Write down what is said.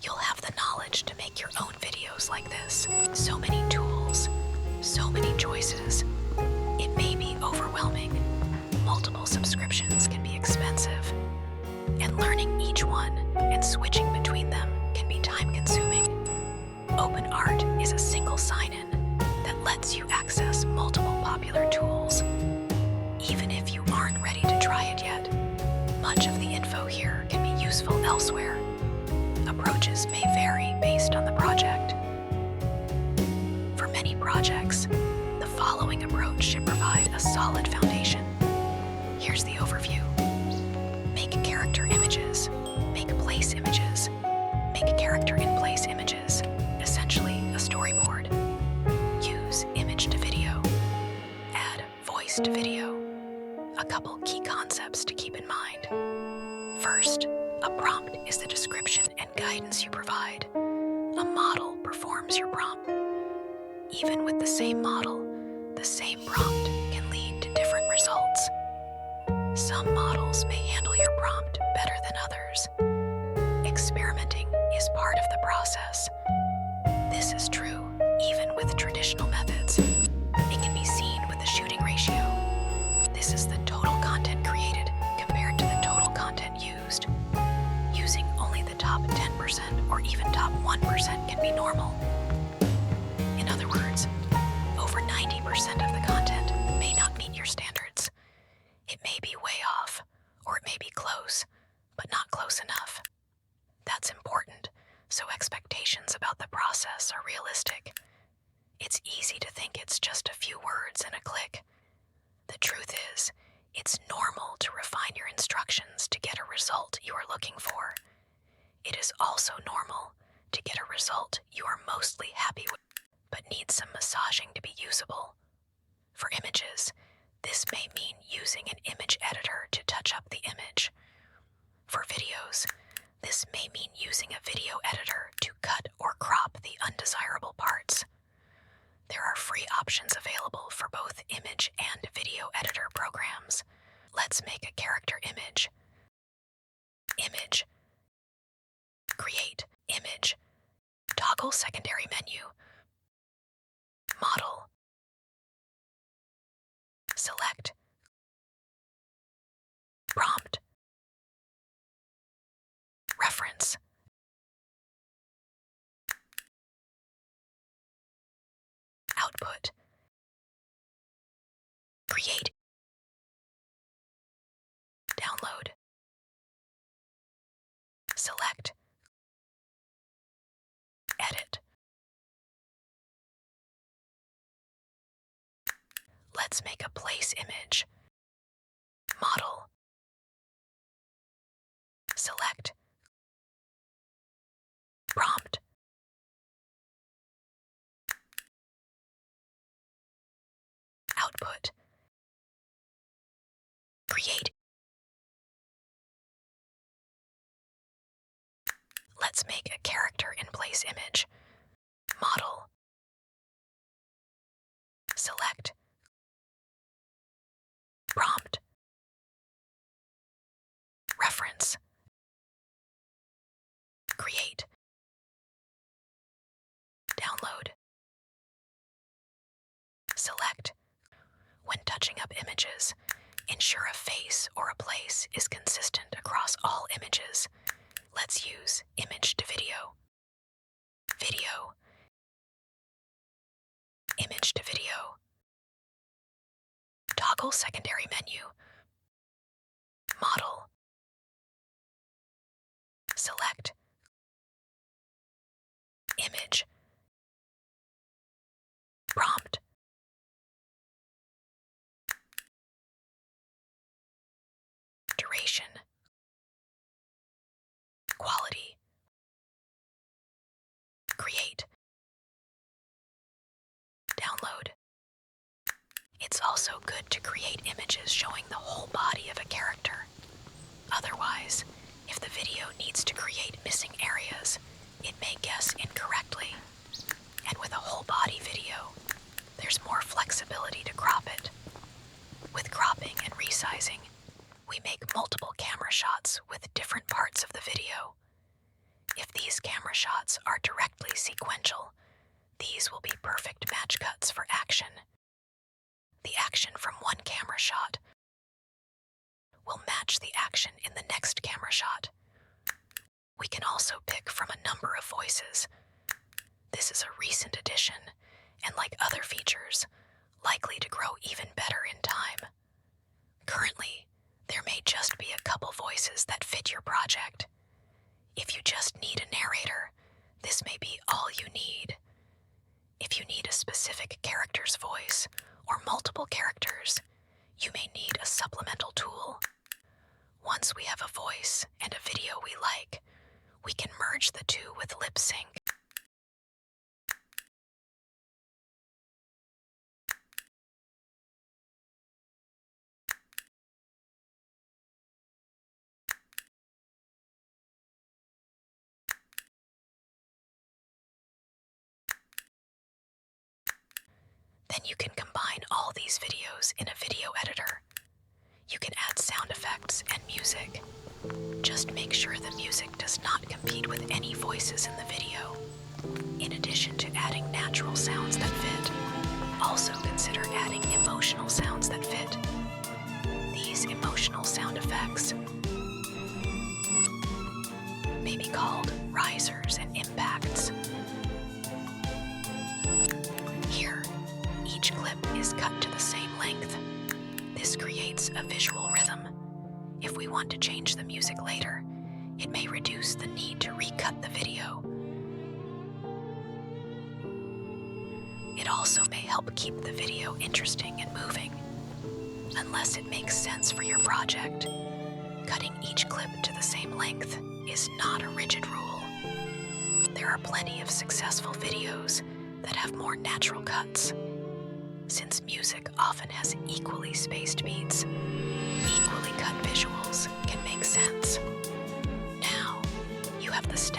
You'll have the knowledge to make your own videos like this. So many tools, so many choices. It may be overwhelming. Multiple subscriptions can be expensive. And learning each one and switching between them can be time-consuming. OpenArt is a single sign-in that lets you access multiple popular tools. Even if you aren't ready to try it yet, much of the info here can be useful elsewhere. Approaches may vary based on the project. For many projects, the following approach should provide a solid foundation. Here's the overview. Make character images. Make place images. Make character in place images, essentially a storyboard. Use image to video. Add voice to video. A couple key concepts to keep in mind. First, a prompt is the description and guidance you provide. A model performs your prompt. Even with the same model, the same prompt can lead to different results. Some models may handle your prompt better than others. Experimenting is part of the process. This is true even with traditional methods. It can be seen with the shooting ratio. This is the total content created compared to the total content used. Using only the top 10% or even top 1% can be normal. In other words, over 90% of the content may not meet your standards. It may be way off, or it may be close, but not close enough. That's important, so expectations about the process are realistic. It's easy to think it's just a few words and a click. The truth is, it's normal to refine your instructions to get a result you are looking for. It is also normal to get a result you are mostly happy with, but needs some massaging to be usable. For images, this may mean using an image editor to touch up the image. For videos, this may mean using a video editor to cut or crop the undesirable parts. There are free options available for both image and video editor programs. Let's make a character image. Image. Create image. Toggle secondary menu. Model. Select. Prompt. Reference. Output. Create. Download. Select. Edit. Let's make a place image. Model. Select. Prompt. Output. Create. Let's make a character in place image. Model. Select. Prompt. Reference. Create. Download. Select. When touching up images, ensure a face or a place is consistent across all images. Let's use image to video. Video. Image to video. Toggle secondary menu. Model. Select. Image. Prompt. Duration. Quality. Create. Download. It's also good to create images showing the whole body of a character. Otherwise, if the video needs to create missing areas, it may guess incorrectly. And with a whole body video, there's more flexibility to crop it. With cropping and resizing, we make multiple camera shots with different parts of the video. If these camera We can also pick from a number of voices. This is a recent addition, and like other features, likely to grow even better in time. Currently, there may just be a couple voices that fit your project. If you just need a narrator, this may be all you need. If you need a specific character's voice, or multiple characters, you may need a supplemental tool. Once we have a voice and a video we like, we can merge the two with lip sync. Then you can combine all these videos in a video editor. You can add sound effects and music. Just make sure the music does not compete with any voices in the video. In addition to adding natural sounds that fit, also consider adding emotional sounds that fit. These emotional sound effects may be called risers and impacts. Here, each clip is cut to the same length. This creates a visual rhythm. If we want to change the music later, it may reduce the need to recut the video. It also may help keep the video interesting and moving. Unless it makes sense for your project, cutting each clip to the same length is not a rigid rule. There are plenty of successful videos that have more natural cuts. Since music often has equally spaced beats, equally cut visuals can make sense. Now, you have the steps